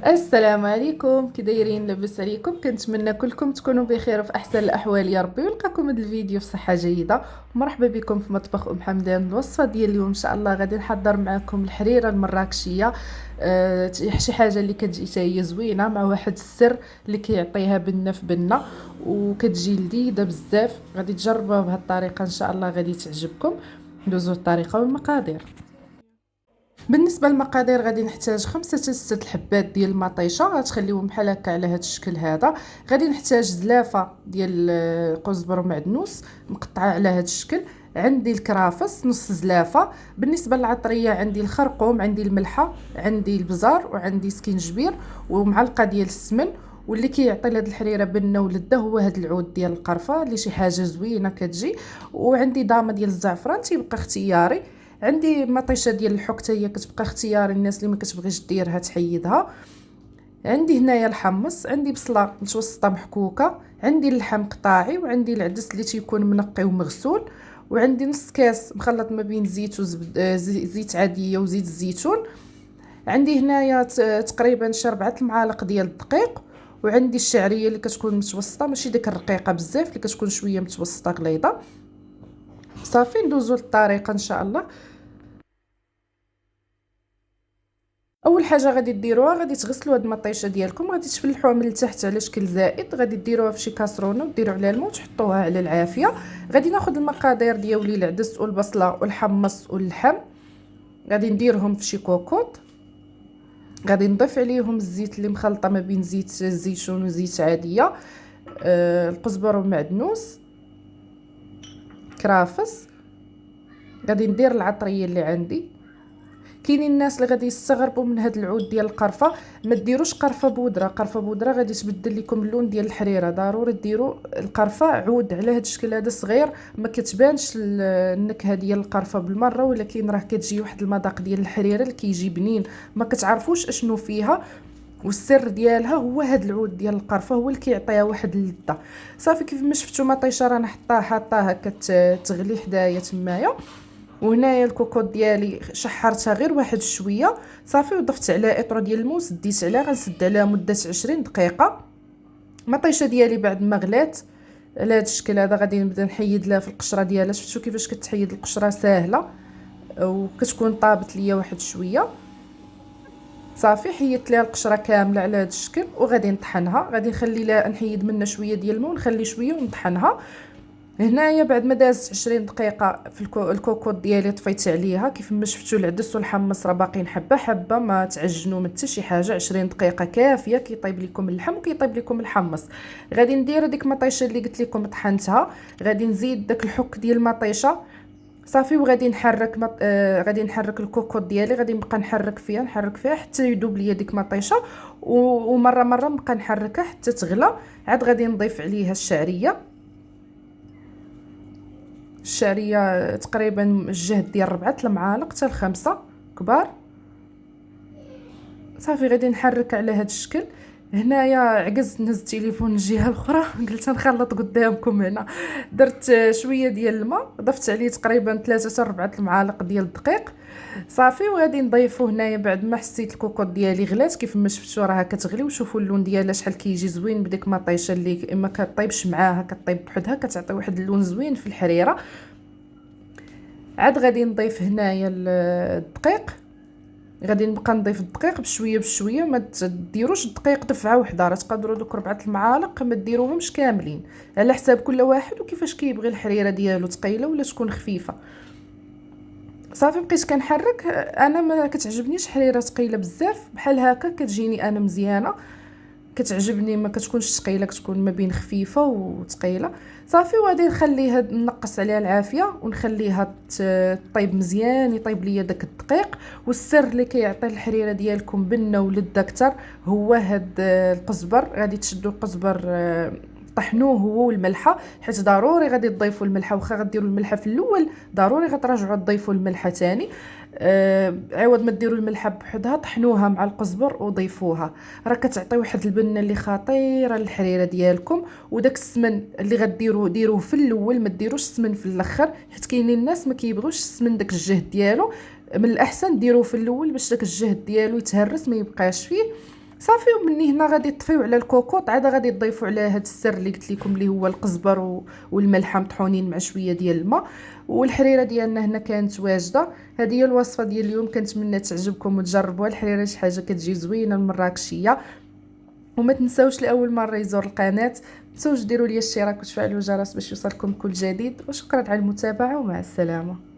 السلام عليكم، كي دايرين؟ لاباس عليكم؟ كنتمنى كلكم تكونوا بخير وفي احسن الاحوال يا ربي، ونلقاكم هذا الفيديو في صحه جيده. مرحبا بكم في مطبخ ام حمدان. الوصفه ديال اليوم ان شاء الله غادي نحضر معكم الحريره المراكشيه. شي حاجه اللي كتجي حتى هي زوينه، مع واحد السر اللي كيعطيها بنه في بنه، وكتجي لذيذه بزاف. غادي تجربوها بهذه الطريقه ان شاء الله غادي تعجبكم. ندوزو الطريقه والمقادير. بالنسبه للمقادير غادي نحتاج 5 6 الحبات ديال المطيشه، غتخليوهم بحال هكا على هذا الشكل هذا. غادي نحتاج زلافه ديال قزبر ومعدنوس مقطعه على هذا الشكل. عندي الكرافس نص زلافه. بالنسبه للعطريه عندي الخرقوم، عندي الملحه، عندي البزار، وعندي سكينجبير، ومعلقه ديال السمن. واللي كيعطي لهاد الحريره بنه ولذه هو هاد العود ديال القرفه اللي شي حاجه زوينه كتجي. وعندي ضامه ديال الزعفران تيبقى اختياري. عندي مطيشه ديال الحك حتى هي كتبقى اختيار الناس اللي ما كتبغيش ديرها تحيدها. عندي هنايا الحمص، عندي بصله متوسطه محكوكه، عندي اللحم قطاعي، وعندي العدس اللي تيكون منقي ومغسول، وعندي نص كاس مخلط ما بين زيت وزبد زيت عاديه وزيت الزيتون. عندي هنايا تقريبا شي 4 المعالق ديال الدقيق. وعندي الشعريه اللي كتكون متوسطه، ماشي ديك الرقيقه بزاف، اللي كتكون شويه متوسطه غليظه. صافي ندوزو للطريقه ان شاء الله. اول حاجه غادي ديروها، غادي تغسلوا هاد المطيشه ديالكم، غادي تفلحوها من التحت على شكل زائد، غادي ديروها في شي كاسرونه وديروا عليها الماء وتحطوها على العافيه. غادي ناخذ المقادير ديالي العدس والبصله والحمص واللحم، غادي نديرهم في شي كوكوط. غادي نضيف عليهم الزيت اللي مخلطه ما بين زيت الزيتون وزيت عاديه، القزبر والمعدنوس، كرافس. غادي ندير العطريه اللي عندي. كاينين الناس اللي غادي يستغربوا من هذا العود ديال القرفه. ما ديروش قرفه بودره، قرفه بودره غادي تبدل لكم اللون ديال الحريره. ضروري ديروا القرفه عود على هذا الشكل هذا صغير، ما كتبانش النكهه ديال القرفه بالمره، ولكن راه كتجي واحد المذاق ديال الحريره اللي كيجي بنين، ما كتعرفوش اشنو فيها. والسر ديالها هو هذا العود ديال القرفه، هو اللي كيعطيها واحد اللذه. صافي كيف ما شفتوا مطيشه رانا حطاها كتغلي حدايا تمايا. وهنايا الكوكوط ديالي شحرتها غير واحد شويه صافي، وضفت على اطرو ديال الموس ديت عليها، غنسد عليها مده 20 دقيقه. المطيشه ديالي بعد ما غلات على هذا الشكل هذا غادي نبدا نحيد لها في القشره ديالها. شفتوا كيفاش كتحيد القشره ساهله، وكتكون طابت ليا واحد شويه. صافي حيدت ليها القشره كامله على هذا الشكل، وغادي نطحنها. غادي نخلي لها نحيد منها شويه ديال الماء ونخلي شويه ونطحنها. هنايا بعد ما دازت 20 دقيقه في الكوكوط ديالي طفيت عليها. كيف ما شفتوا العدس والحمص راه باقيين حبه حبه، ما تعجنوا ما حتى شي حاجه. 20 دقيقه كافيه كيطيب لكم اللحم وكيطيب لكم الحمص. غادي ندير هذيك المطيشه اللي قلت لكم طحنتها، غادي نزيد داك الحك ديال المطيشه صافي، وغادي نحرك غادي نحرك الكوكوط ديالي. غادي نبقى نحرك فيها حتى يذوب ليا ديك المطيشه، ومره مره نبقى نحركها حتى تغلى. عاد غادي نضيف عليها الشعريه تقريبا الجهد ديال 4 المعالق حتى ل5 كبار. صافي غادي نحرك على هذا الشكل. هنايا عجزت نهز التليفون الجهه الاخرى قلت نخلط قدامكم. هنا درت شويه ديال الماء، ضفت عليه تقريبا 3 حتى 4 المعالق ديال الدقيق صافي. وغادي نضيفو هنايا بعد ما حسيت الكوكوط ديالي غلات. كيف ما شفتوا راها كتغلي، وشوفوا اللون ديالها شحال كيجي زوين بديك مطيشه اللي ما كطيبش معاها، كطيب بحدها، كتعطي واحد اللون زوين في الحريره. عاد غادي نضيف هنايا الدقيق. غادي نبقى نضيف الدقيق بشويه بشويه، ما ديروش الدقيق دفعه وحده. راه تقدروا دوك 4 المعالق ما ديروهمش كاملين، على حساب كل واحد وكيفاش كيبغي الحريره ديالو، ثقيله ولا تكون خفيفه. صافي بقيت كنحرك. انا ما كتعجبنيش حريره ثقيله بزاف، بحال هكا كتجيني انا مزيانه، كتعجبني ما كتكونش ثقيله، كتكون ما بين خفيفه وثقيله. صافي وغادي نخليها نقص عليها العافيه ونخليها طيب مزيان، يطيب ليا داك الدقيق. والسر اللي كيعطي الحريره ديالكم بنه ولذه اكثر هو هاد القزبر. غادي تشدوا القزبر طحنوه هو والملحه، حيت ضروري غادي تضيفوا الملحه. واخا غديروا الملحه في الاول ضروري غترجعوا تضيفوا الملحه ثاني. عوض ما ديروا الملحه بوحدها طحنوها مع القزبر وضيفوها، راه كتعطي واحد البنه اللي خطيره للحريره ديالكم. وداك السمن اللي غديروه ديروه في الاول، ما ديروش السمن في الاخر، حيت كاينين الناس ما كيبغوش السمن داك الجهد ديالو. من الاحسن ديروه في الاول باش داك الجهد ديالو يتهرس ما يبقاش فيه. صافي. ومن هنا غادي تطفيو على الكوكوط، عاد غادي تضيفوا على هذا السر اللي قلت لكم اللي هو القزبر والملحه مطحونين مع شويه ديال الماء. والحريره ديالنا هنا كانت واجده. هذه هي الوصفه ديال اليوم، كنتمنى تعجبكم وتجربوها. الحريره شي حاجه كتجي زوينه المراكشيه. وما تنساوش لاول مره يزور القناه تنسوش ديروا لي الاشتراك وتفعلوا الجرس باش يوصلكم كل جديد. وشكرا على المتابعه ومع السلامه.